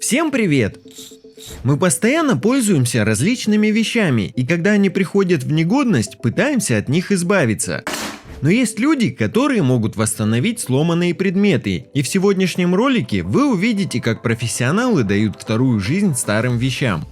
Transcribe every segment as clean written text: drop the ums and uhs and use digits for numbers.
Всем привет! Мы постоянно пользуемся различными вещами, и когда они приходят в негодность, пытаемся от них избавиться. Но есть люди, которые могут восстановить сломанные предметы, и в сегодняшнем ролике вы увидите, как профессионалы дают вторую жизнь старым вещам.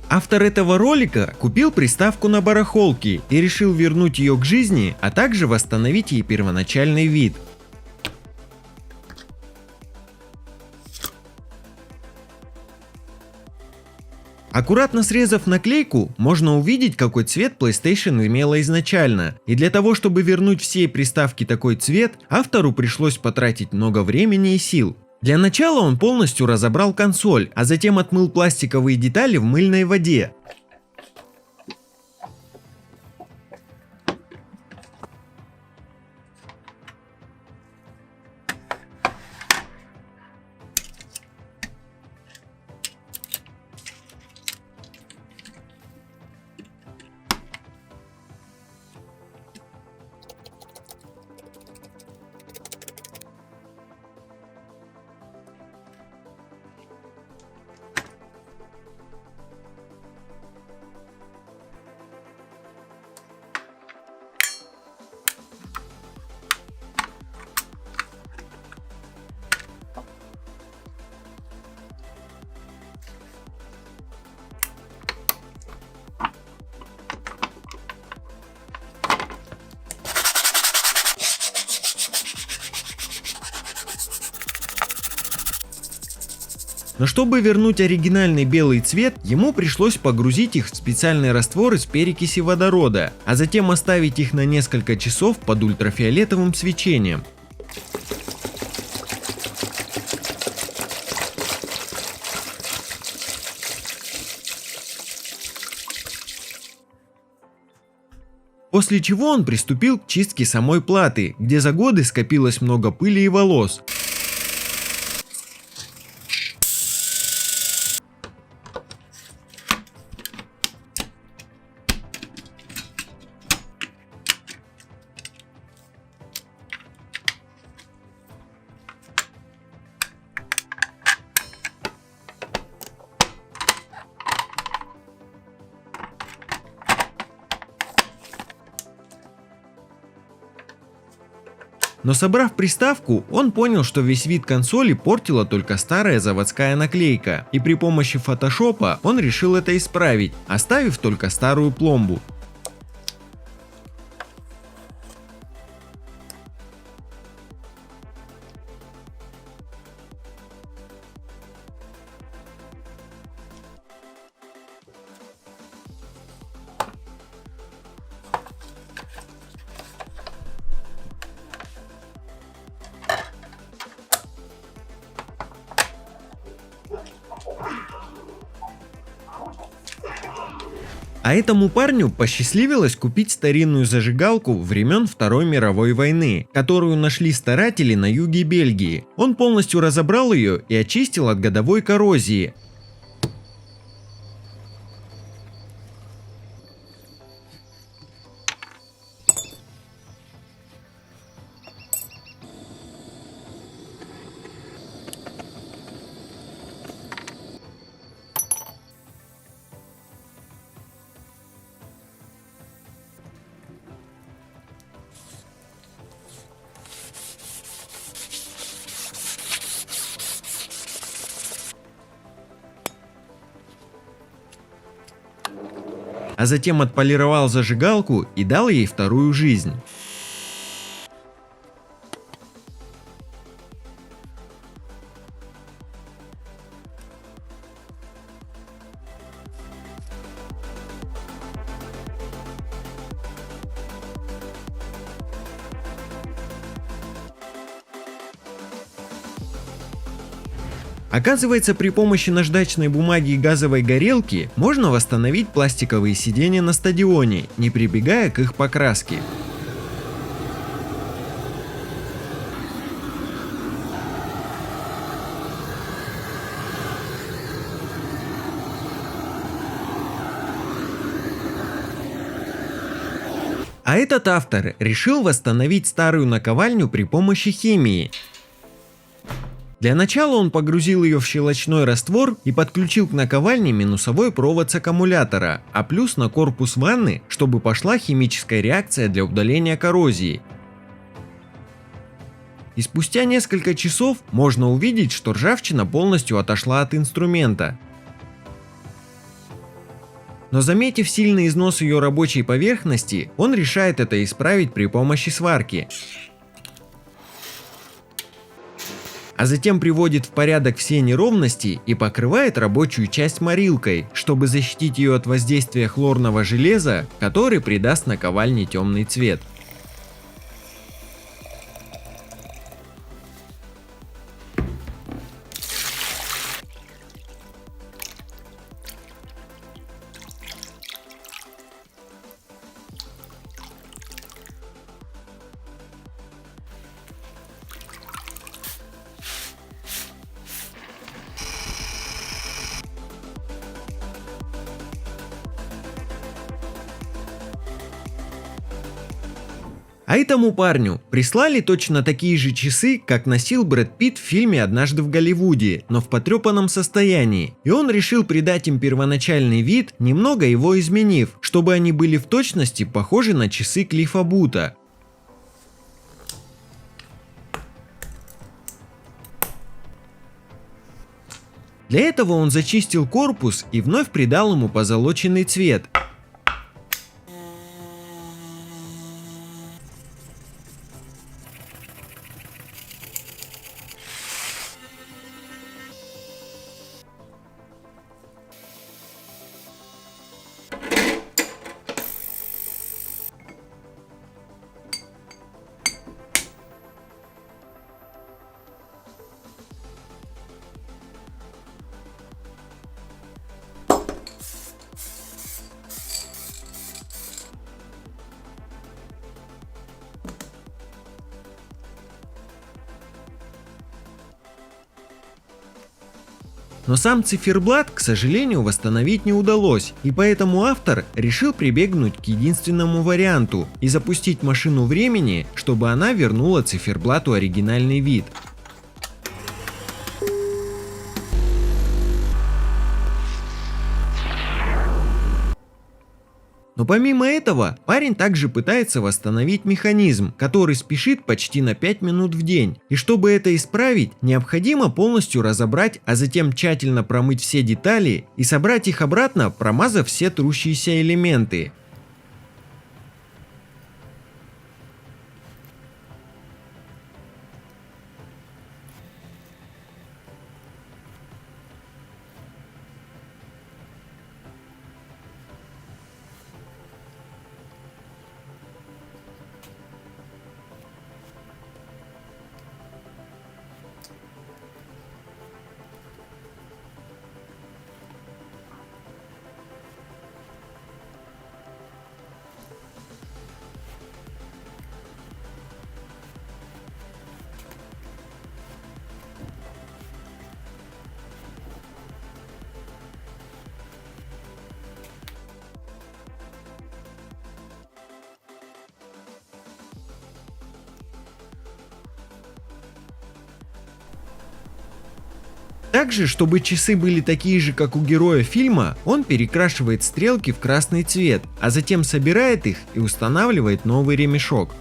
Автор этого ролика купил приставку на барахолке и решил вернуть ее к жизни, а также восстановить ей первоначальный вид. Аккуратно срезав наклейку, можно увидеть, какой цвет PlayStation имела изначально. И для того, чтобы вернуть всей приставке такой цвет, автору пришлось потратить много времени и сил. Для начала он полностью разобрал консоль, а затем отмыл пластиковые детали в мыльной воде. Но чтобы вернуть оригинальный белый цвет, ему пришлось погрузить их в специальный раствор из перекиси водорода, а затем оставить их на несколько часов под ультрафиолетовым свечением. После чего он приступил к чистке самой платы, где за годы скопилось много пыли и волос. Но собрав приставку, он понял, что весь вид консоли портила только старая заводская наклейка, и при помощи фотошопа он решил это исправить, оставив только старую пломбу. А этому парню посчастливилось купить старинную зажигалку времен Второй мировой войны, которую нашли старатели на юге Бельгии. Он полностью разобрал ее и очистил от годовой коррозии. А затем отполировал зажигалку и дал ей вторую жизнь. Оказывается, при помощи наждачной бумаги и газовой горелки можно восстановить пластиковые сиденья на стадионе, не прибегая к их покраске. А этот автор решил восстановить старую наковальню при помощи химии. Для начала он погрузил ее в щелочной раствор и подключил к наковальне минусовой провод с аккумулятора, а плюс на корпус ванны, чтобы пошла химическая реакция для удаления коррозии. И спустя несколько часов можно увидеть, что ржавчина полностью отошла от инструмента. Но заметив сильный износ ее рабочей поверхности, он решает это исправить при помощи сварки. А затем приводит в порядок все неровности и покрывает рабочую часть морилкой, чтобы защитить ее от воздействия хлорного железа, который придаст наковальне темный цвет. А этому парню прислали точно такие же часы, как носил Брэд Питт в фильме «Однажды в Голливуде», но в потрепанном состоянии. И он решил придать им первоначальный вид, немного его изменив, чтобы они были в точности похожи на часы Клиффа Бута. Для этого он зачистил корпус и вновь придал ему позолоченный цвет. Но сам циферблат, к сожалению, восстановить не удалось, и поэтому автор решил прибегнуть к единственному варианту и запустить машину времени, чтобы она вернула циферблату оригинальный вид. Но помимо этого, парень также пытается восстановить механизм, который спешит почти на 5 минут в день. И чтобы это исправить, необходимо полностью разобрать, а затем тщательно промыть все детали и собрать их обратно, промазав все трущиеся элементы. Также, чтобы часы были такие же, как у героя фильма, он перекрашивает стрелки в красный цвет, а затем собирает их и устанавливает новый ремешок.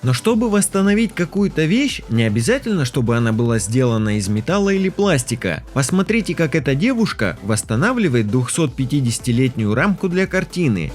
Но чтобы восстановить какую-то вещь, не обязательно, чтобы она была сделана из металла или пластика. Посмотрите, как эта девушка восстанавливает 250-летнюю рамку для картины.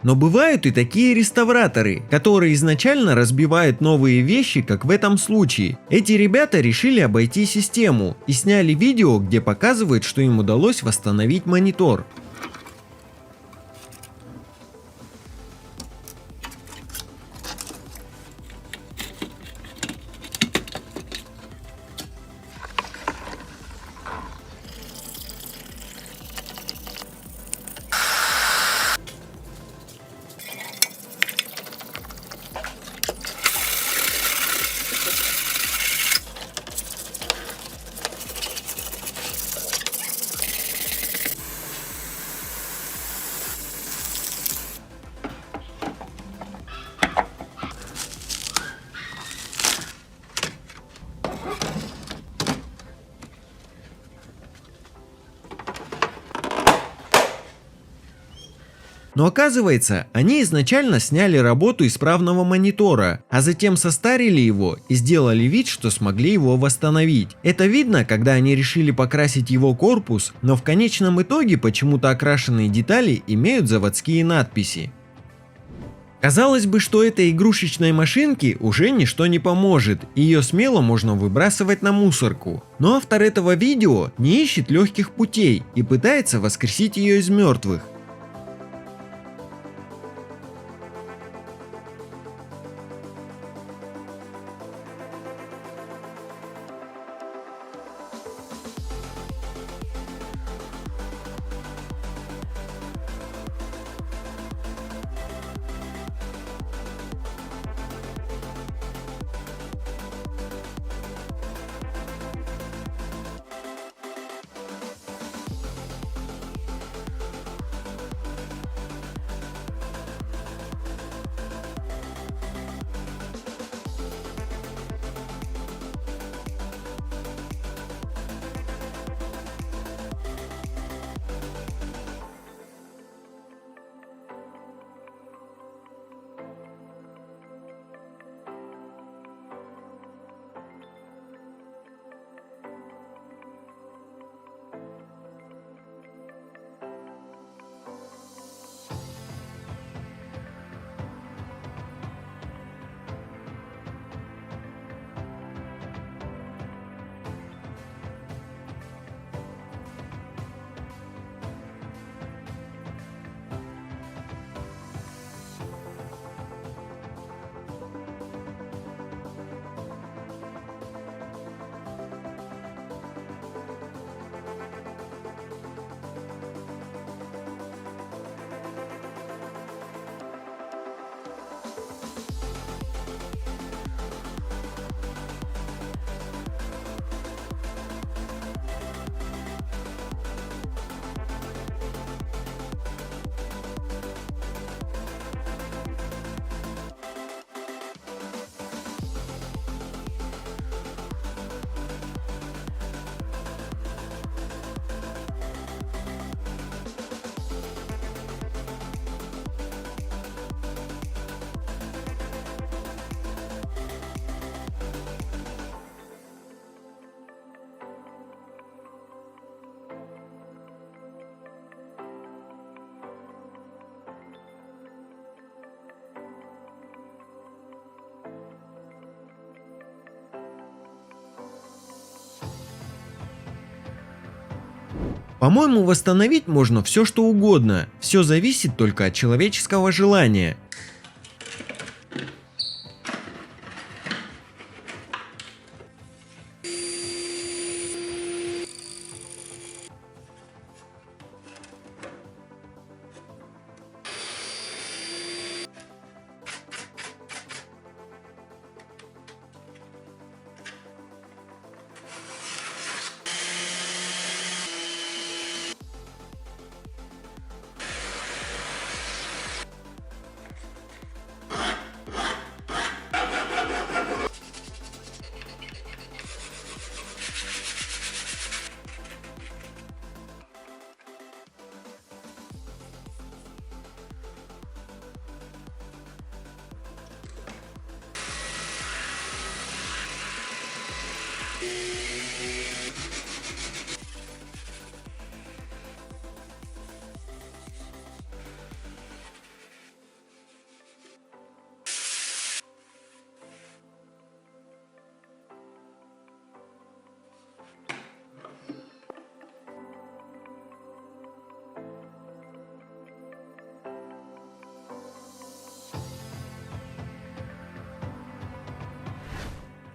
Но бывают и такие реставраторы, которые изначально разбивают новые вещи, как в этом случае. Эти ребята решили обойти систему и сняли видео, где показывают, что им удалось восстановить монитор. Но оказывается, они изначально сняли работу исправного монитора, а затем состарили его и сделали вид, что смогли его восстановить. Это видно, когда они решили покрасить его корпус, но в конечном итоге почему-то окрашенные детали имеют заводские надписи. Казалось бы, что этой игрушечной машинке уже ничто не поможет, и ее смело можно выбрасывать на мусорку. Но автор этого видео не ищет легких путей и пытается воскресить ее из мертвых. По-моему, восстановить можно все что угодно, все зависит только от человеческого желания.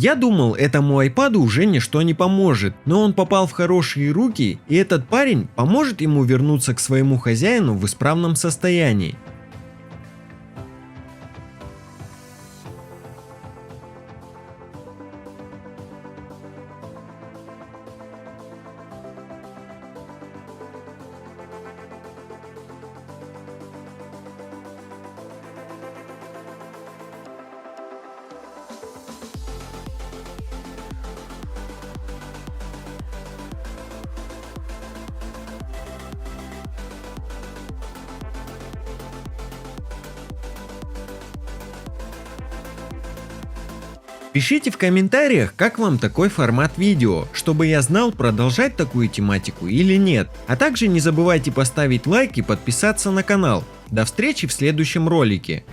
Я думал, этому айпаду уже ничто не поможет, но он попал в хорошие руки, и этот парень поможет ему вернуться к своему хозяину в исправном состоянии. Пишите в комментариях, как вам такой формат видео, чтобы я знал, продолжать такую тематику или нет. А также не забывайте поставить лайк и подписаться на канал. До встречи в следующем ролике.